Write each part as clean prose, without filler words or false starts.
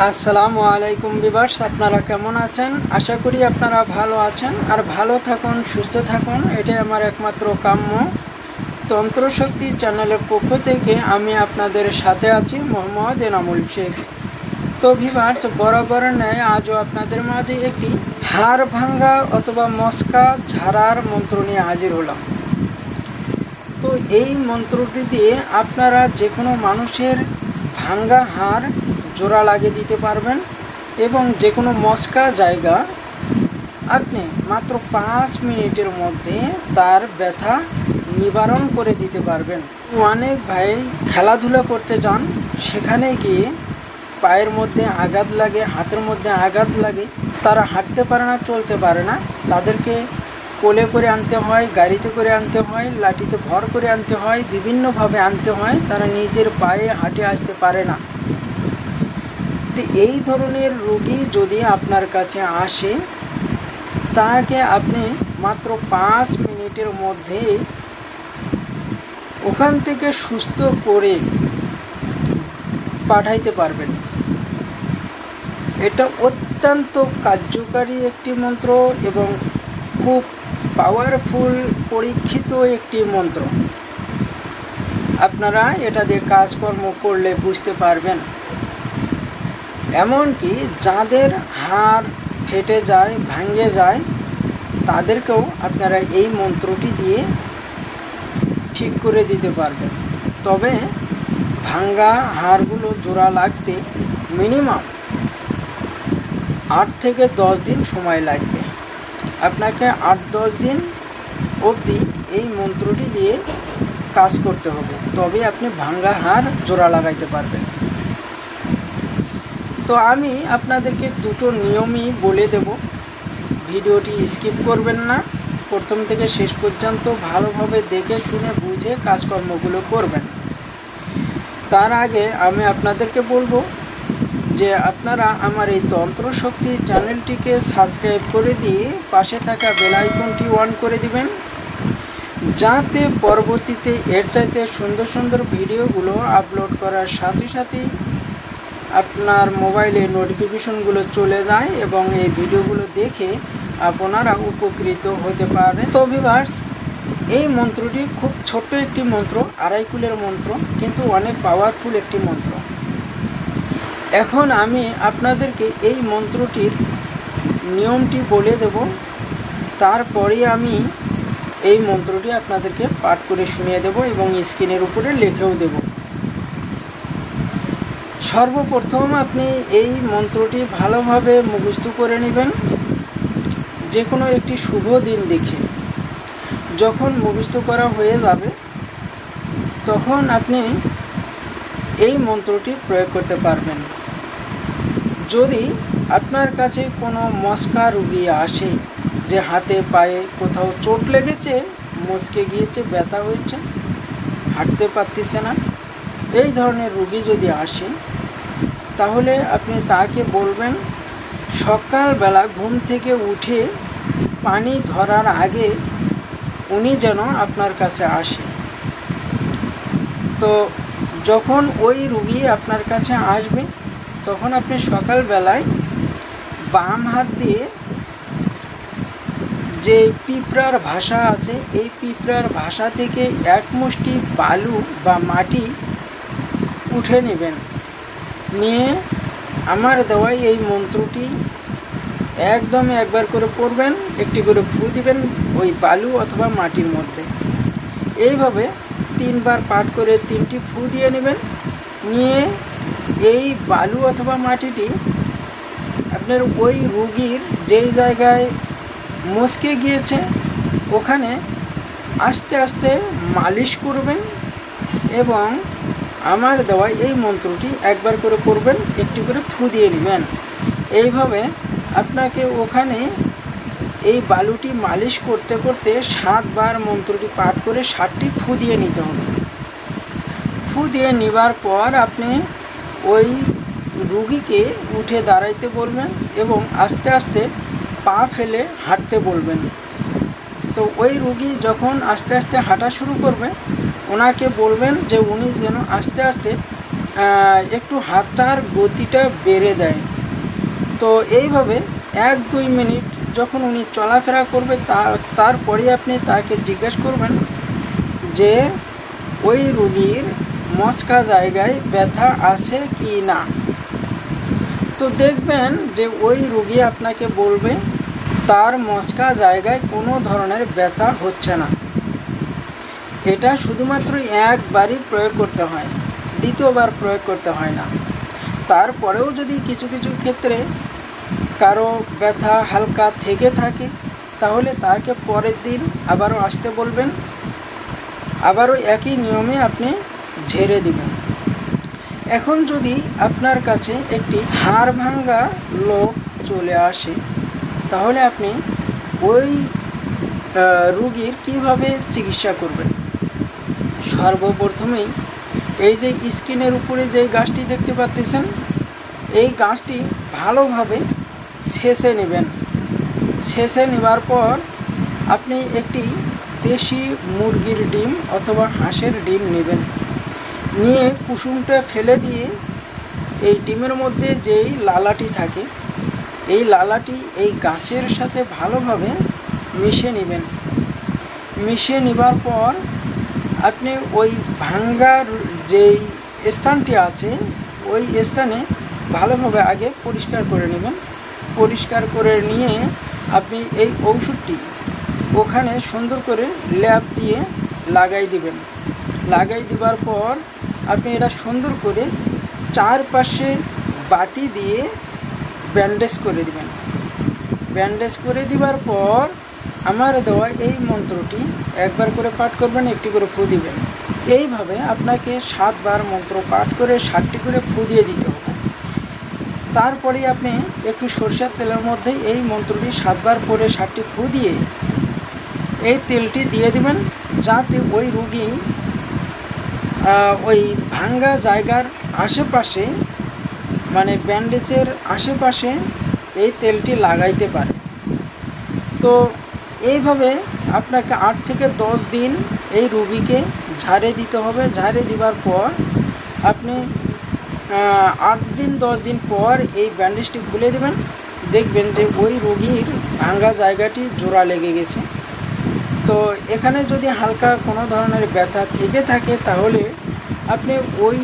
আসসালামু আলাইকুম ভিউয়ার্স, আপনারা কেমন আছেন? আশা করি আপনারা ভালো আছেন আর ভালো থাকুন, সুস্থ থাকুন, এটাই আমার একমাত্র কাম্য। তন্ত্রশক্তি চ্যানেলের পক্ষ থেকে আমি আপনাদের সাথে আছি, মোহাম্মদ এনামুল শেখ। তো ভিউয়ার্স, বরাবর ন্যায় আজও আপনাদের মাঝে একটি হাড় ভাঙ্গা অথবা মস্কা ঝাড়ার মন্ত্র নিয়ে হাজির হলাম। তো এই মন্ত্রটি দিয়ে আপনারা যে কোনো মানুষের ভাঙ্গা হাড় জোড়া লাগিয়ে দিতে পারবেন এবং যে কোনো মস্কা জায়গা আপনি মাত্র 5 মিনিটের মধ্যে তার ব্যথা নিবারণ করে দিতে পারবেন। অনেক ভাই খেলাধুলা করতে যান, সেখানে গিয়ে পায়ের মধ্যে আঘাত লাগে, হাতের মধ্যে আঘাত লাগে, তারা হাঁটতে পারে না, চলতে পারে না, তাদেরকে কোলে করে আনতে হয়, গাড়িতে করে আনতে হয়, লাঠিতে ভর করে আনতে হয়, বিভিন্নভাবে আনতে হয়, তারা নিজের পায়ে হাঁটে আসতে পারে না। এই ধরনের রোগী যদি আপনার কাছে আসে, তাকে আপনি মাত্র 5 মিনিটের মধ্যে ওখান থেকে সুস্থ করে পাঠাইতে পারবেন। এটা অত্যন্ত কার্যকারী একটি মন্ত্র এবং খুব পাওয়ারফুল পরীক্ষিত একটি মন্ত্র। আপনারা এটা দিয়ে কাজকর্ম করলে বুঝতে পারবেন। এমনকি যাদের হাড় ফেটে যায়, ভাঙে যায়, তাদেরকেও আপনারা এই মন্ত্রটি দিয়ে ঠিক করে দিতে পারবেন। তবে ভাঙ্গা হাড়গুলো জোড়া লাগতে মিনিমাম 8 থেকে 10 দিন সময় লাগবে। আপনাকে 8-10 দিন অবধি এই মন্ত্রটি দিয়ে কাজ করতে হবে, তবে আপনি ভাঙ্গা হাড় জোড়া লাগাইতে পারবেন। তো আমি আপনাদেরকে দুটো নিয়মই বলে দেব, ভিডিওটি স্কিপ করবেন না, প্রথম থেকে শেষ পর্যন্ত ভালোভাবে দেখে শুনে বুঝে কাজকর্মগুলো করবেন। তার আগে আমি আপনাদেরকে বলবো যে আপনারা আমার এই তন্ত্রশক্তি চ্যানেলটিকে সাবস্ক্রাইব করে দিয়ে পাশে থাকা বেল আইকনটি অন করে দিবেন, যাতে পরবর্তীতে এর চাইতে সুন্দর সুন্দর ভিডিওগুলো আপলোড করার সাথে সাথেই আপনার মোবাইলে নোটিফিকেশনগুলো চলে যায় এবং এই ভিডিওগুলো দেখে আপনারা উপকৃত হতে পারেন। তো ভিউয়ার্স, এই মন্ত্রটি খুব ছোট্ট একটি মন্ত্র, 2.5 কুলের মন্ত্র, কিন্তু অনেক পাওয়ারফুল একটি মন্ত্র। এখন আমি আপনাদেরকে এই মন্ত্রটির নিয়মটি বলে দেব, তারপরে আমি এই মন্ত্রটি আপনাদেরকে পাঠ করে শুনিয়ে দেব এবং স্ক্রিনের উপরে লিখেও দেব। সর্বপ্রথম আপনি এই মন্ত্রটি ভালোভাবে মুখস্থ করে নেবেন, যে কোনো একটি শুভ দিন দেখে। যখন মুখস্থ করা হয়ে যাবে, তখন আপনি এই মন্ত্রটি প্রয়োগ করতে পারবেন। যদি আপনার কাছে কোনো মস্কা রোগী আসে, যে হাতে পায়ে কোথাও চোট লেগেছে, মস্কে গিয়েছে, ব্যথা হয়েছে, হাঁটতে পারতেছে না, এই ধরনের রোগী যদি আসে, তাহলে আপনি তাকে বলবেন সকালবেলা ঘুম থেকে উঠে পানি ধরার আগে উনি যেন আপনার কাছে আসে। তো যখন ওই রোগী আপনার কাছে আসবে, তখন আপনি সকালবেলায় বাম হাত দিয়ে যে পিঁপড়ার ভাষা আছে, এই পিঁপড়ার ভাষা থেকে এক মুষ্টি বালু বা মাটি উঠে নেবেন, নিয়ে আমার দেওয়াই এই মন্ত্রটি একদম একবার করে পড়বেন, একটি করে ফু দিবেন ওই বালু অথবা মাটির মধ্যে। এইভাবে 3 বার পাঠ করে 3টি ফু দিয়ে নেবেন, নিয়ে এই বালু অথবা মাটিটি আপনার ওই রোগীর যেই জায়গায় মস্কে গিয়েছে ওখানে আস্তে আস্তে মালিশ করবেন এবং আমার দেওয়া এই মন্ত্রটি একবার করে পড়বেন, একটি করে ফু দিয়ে নেবেন। এইভাবে আপনাকে ওখানে এই বালুটি মালিশ করতে করতে 7 বার মন্ত্রটি পাঠ করে 7টি ফু দিয়ে নিতে হবে। ফু দিয়ে নেবার পর আপনি ওই রোগীকে উঠে দাঁড়াইতে বলবেন এবং আস্তে আস্তে পা ফেলে হাঁটতে বলবেন। তো ওই রোগী যখন আস্তে আস্তে হাঁটা শুরু করবে, ওনাকে বলবেন যে উনি যেন আস্তে আস্তে একটু হাতটার গতিটা বেড়ে দেয়। তো এইভাবে 1-2 মিনিট যখন উনি চলাফেরা করবে তারপরে আপনি তাকে জিজ্ঞেস করবেন যে ওই রুগীর মচকা জায়গায় ব্যথা আছে কি না। তো দেখবেন যে ওই রুগী আপনাকে বলবে তার মচকা জায়গায় কোনো ধরনের ব্যথা হচ্ছে না। এটা শুধুমাত্র একবারই প্রয়োগ করতে হয়, দ্বিতীয়বার প্রয়োগ করতে হয় না। তারপরেও যদি কিছু কিছু ক্ষেত্রে কারো ব্যথা হালকা থেকে থাকে তাহলে তাকে পরের দিন আবারও আসতে বলবেন, আবারও একই নিয়মে আপনি ঝেড়ে দিবেন। এখন যদি আপনার কাছে একটি হাড় ভাঙ্গা লোক চলে আসে তাহলে আপনি ওই রুগীর কিভাবে চিকিৎসা করবেন। সর্বপ্রথমেই এই যে স্কিনের উপরে যে গাছটি দেখতে পাচ্ছেন, এই গাছটি ভালোভাবে ছেঁচে নেবেন। ছেঁচে নেবার পর আপনি একটি দেশি মুরগির ডিম অথবা হাঁসের ডিম নেবেন, নিয়ে কুসুমটা ফেলে দিয়ে এই ডিমের মধ্যে যেই লালাটি থাকে এই লালাটি এই গাছের সাথে ভালোভাবে মিশিয়ে নেবেন। মিশিয়ে নেবার পর আপনি ওই ভাঙ্গার যেই স্থানটি আছে ওই স্থানে ভালোভাবে আগে পরিষ্কার করে নেবেন। পরিষ্কার করে নিয়ে আপনি এই ঔষধটি ওখানে সুন্দর করে ল্যাপ দিয়ে লাগাই দিবেন। লাগাই দেওয়ার পর আপনি এটা সুন্দর করে চারপাশে বাতি দিয়ে ব্যান্ডেজ করে দিবেন। ব্যান্ডেজ করে দেওয়ার পর আমার দেওয়া এই মন্ত্রটি একবার করে পাঠ করবেন, একটি করে ফু দিবেন। এইভাবে আপনাকে 7 বার মন্ত্র পাঠ করে 7টি করে ফু দিয়ে দিতে হবে। তারপরে আপনি একটু সরষের তেলের মধ্যে এই মন্ত্রটি 7 বার পরে 7টি ফু দিয়ে এই তেলটি দিয়ে দিবেন, যাতে ওই রুগী ওই ভাঙ্গা জায়গার আশেপাশে মানে ব্যান্ডেজের আশেপাশে এই তেলটি লাগাইতে পারে। তো এইভাবে আপনাকে 8 থেকে 10 দিন এই রুগীকে ঝাড়ে দিতে হবে। ঝাড়ে দেওয়ার পর আপনি 8 দিন 10 দিন পর এই ব্যান্ডেজটি খুলে দেবেন। দেখবেন যে ওই রুগীর ভাঙ্গা জায়গাটি জোড়া লেগে গেছে। তো এখানে যদি হালকা কোনো ধরনের ব্যথা থেকে থাকে তাহলে আপনি ওই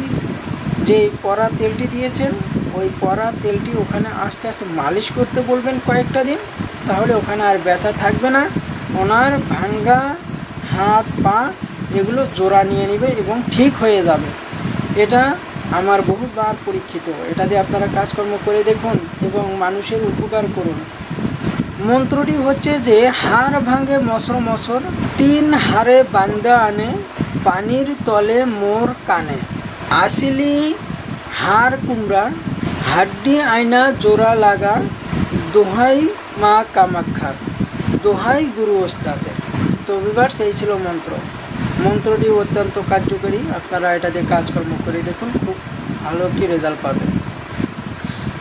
যে পরা তেলটি দিয়েছেন ওই পরা তেলটি ওখানে আস্তে আস্তে মালিশ করতে বলবেন কয়েকটা দিন, তাহলে ওখানে আর ব্যথা থাকবে না। ওনার ভাঙ্গা হাত পা এগুলো জোড়া নিয়ে নেবে এবং ঠিক হয়ে যাবে। এটা আমার বহুবার পরীক্ষিত। এটা দিয়ে আপনারা কাজকর্ম করে দেখুন এবং মানুষের উপকার করুন। মন্ত্রটি হচ্ছে যে হাড় ভাঙে মসর মসর, 3 হাড়ে বান্দা আনে, পানির তলে মোর কানে, আসিলি হাড় কুমড়া, হাড্ডি আয়না জোড়া লাগা, দোহাই মা কামাক্ষার, দোহাই গুরু ওস্তাদের। তো ভিউয়ার্স, এই ছিল মন্ত্রটি অত্যন্ত কার্যকরী। আপনারা এটা দিয়ে কাজকর্ম করে দেখুন, খুব ভালো একটি রেজাল্ট পাবেন।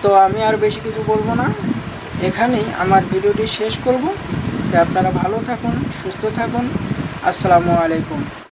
তো আমি আর বেশি কিছু বলবো না, এখানেই আমার ভিডিওটি শেষ করব। তো আপনারা ভালো থাকুন, সুস্থ থাকুন। আসসালামু আলাইকুম।